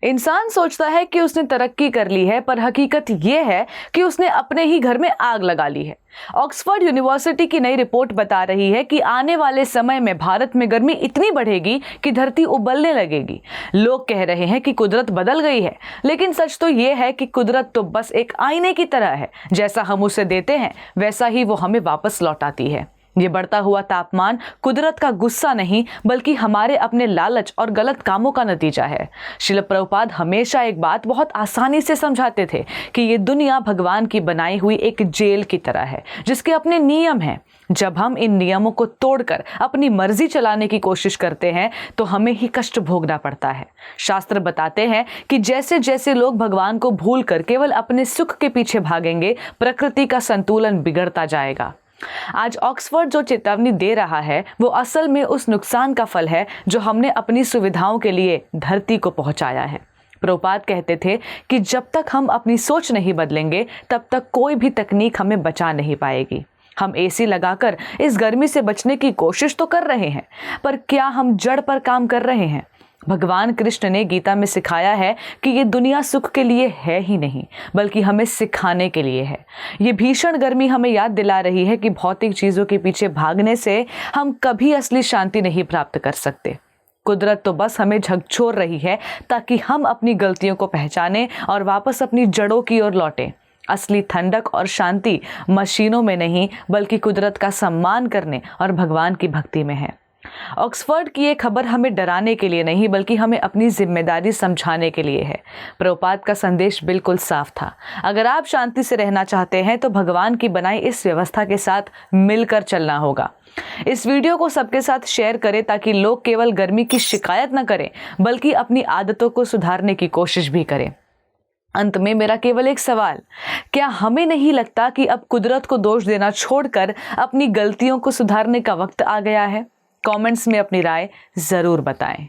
इंसान सोचता है कि उसने तरक्की कर ली है, पर हकीकत यह है कि उसने अपने ही घर में आग लगा ली है। ऑक्सफोर्ड यूनिवर्सिटी की नई रिपोर्ट बता रही है कि आने वाले समय में भारत में गर्मी इतनी बढ़ेगी कि धरती उबलने लगेगी। लोग कह रहे हैं कि कुदरत बदल गई है, लेकिन सच तो यह है कि कुदरत तो बस एक आईने की तरह है। जैसा हम उसे देते हैं वैसा ही वो हमें वापस लौटाती है। ये बढ़ता हुआ तापमान कुदरत का गुस्सा नहीं, बल्कि हमारे अपने लालच और गलत कामों का नतीजा है। श्रील प्रभुपाद हमेशा एक बात बहुत आसानी से समझाते थे कि ये दुनिया भगवान की बनाई हुई एक जेल की तरह है, जिसके अपने नियम हैं। जब हम इन नियमों को तोड़कर अपनी मर्जी चलाने की कोशिश करते हैं तो हमें ही कष्ट भोगना पड़ता है। शास्त्र बताते हैं कि जैसे जैसे लोग भगवान को भूलकर केवल अपने सुख के पीछे भागेंगे, प्रकृति का संतुलन बिगड़ता जाएगा। आज ऑक्सफोर्ड जो चेतावनी दे रहा है वो असल में उस नुकसान का फल है जो हमने अपनी सुविधाओं के लिए धरती को पहुंचाया है। प्रभुपाद कहते थे कि जब तक हम अपनी सोच नहीं बदलेंगे तब तक कोई भी तकनीक हमें बचा नहीं पाएगी। हम एसी लगाकर इस गर्मी से बचने की कोशिश तो कर रहे हैं, पर क्या हम जड़ पर काम कर रहे हैं? भगवान कृष्ण ने गीता में सिखाया है कि ये दुनिया सुख के लिए है ही नहीं, बल्कि हमें सिखाने के लिए है। ये भीषण गर्मी हमें याद दिला रही है कि भौतिक चीज़ों के पीछे भागने से हम कभी असली शांति नहीं प्राप्त कर सकते। कुदरत तो बस हमें झकझोर रही है ताकि हम अपनी गलतियों को पहचानें और वापस अपनी जड़ों की ओर लौटें। असली ठंडक और शांति मशीनों में नहीं, बल्कि कुदरत का सम्मान करने और भगवान की भक्ति में है। ऑक्सफोर्ड की ये खबर हमें डराने के लिए नहीं, बल्कि हमें अपनी जिम्मेदारी समझाने के लिए है। प्रभुपाद का संदेश बिल्कुल साफ था। अगर आप शांति से रहना चाहते हैं तो भगवान की बनाई इस व्यवस्था के साथ मिलकर चलना होगा। इस वीडियो को सबके साथ शेयर करें ताकि लोग केवल गर्मी की शिकायत न करें, बल्कि अपनी आदतों को सुधारने की कोशिश भी करें। अंत में मेरा केवल एक सवाल, क्या हमें नहीं लगता कि अब कुदरत को दोष देना छोड़कर अपनी गलतियों को सुधारने का वक्त आ गया है? कमेंट्स में अपनी राय जरूर बताएं।